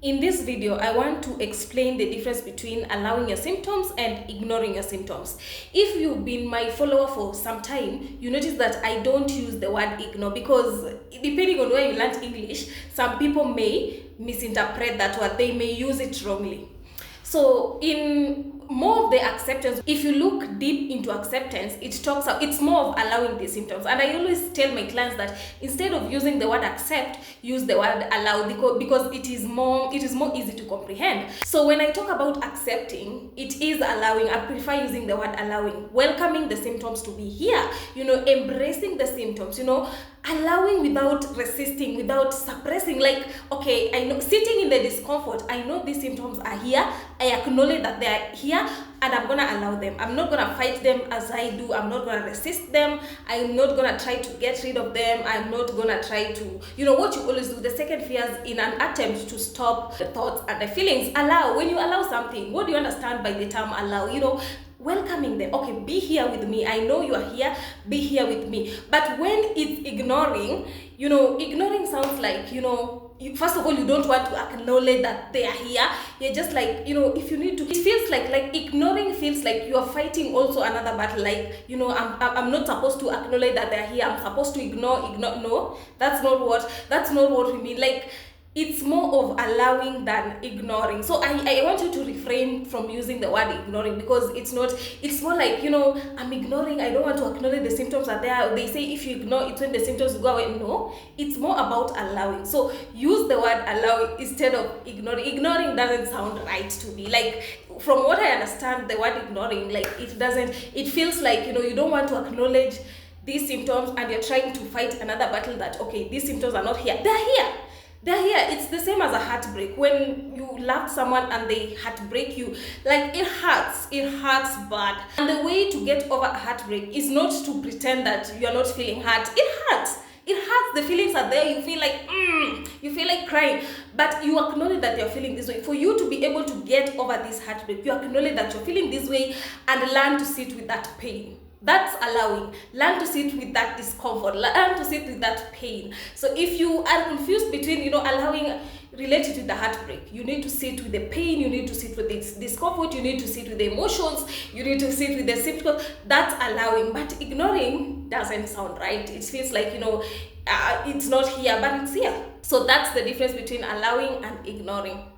In this video, I want to explain the difference between allowing your symptoms and ignoring your symptoms. If you've been my follower for some time, you notice that I don't use the word ignore because depending on where you learned English, some people may misinterpret that word, they may use it wrongly. So in more of the acceptance, if you look deep into acceptance, it's more of allowing the symptoms. And I always tell my clients that instead of using the word accept, use the word allow, because it is more easy to comprehend. So when I talk about accepting, it is allowing. I prefer using the word allowing, welcoming the symptoms to be here, embracing the symptoms, allowing without resisting, without suppressing. Like, okay, I know, sitting in the discomfort, I know these symptoms are here, I acknowledge that they are here, and I'm gonna allow them. I'm not gonna fight them as I do. I'm not gonna resist them. I'm not gonna try to get rid of them. I'm not gonna try to, what you always do, the second fears, in an attempt to stop the thoughts and the feelings. Allow. When you allow something, what do you understand by the term allow? Welcoming them. Okay, be here with me. I know you are here. Be here with me. But when it's ignoring, ignoring sounds like, first of all, you don't want to acknowledge that they are here. You're just like, if you need to, it feels like ignoring feels like you are fighting also another battle. Like, I'm not supposed to acknowledge that they're here. I'm supposed to ignore. No, that's not what we mean. Like, it's more of allowing than ignoring. So I want you to refrain from using the word ignoring, because it's more like, I'm ignoring, I don't want to acknowledge the symptoms are there. They say if you ignore, it's when the symptoms go away. No, it's more about allowing. So use the word allow instead of ignoring. Ignoring doesn't sound right to me. Like, from what I understand, the word ignoring, like, it feels like, you don't want to acknowledge these symptoms and you're trying to fight another battle that, okay, these symptoms are not here. They're here. It's the same as a heartbreak. When you love someone and they heartbreak you, like, it hurts bad. And the way to get over a heartbreak is not to pretend that you're not feeling hurt. It hurts. The feelings are there. You feel like you feel like crying, but you acknowledge that you're feeling this way. For you to be able to get over this heartbreak, you acknowledge that you're feeling this way and learn to sit with that pain. That's allowing. Learn to sit with that discomfort. Learn to sit with that pain. So if you are confused between, allowing related to the heartbreak, you need to sit with the pain, you need to sit with this discomfort, you need to sit with the emotions, you need to sit with the symptoms. That's allowing. But ignoring doesn't sound right. It feels like, it's not here, but it's here. So that's the difference between allowing and ignoring.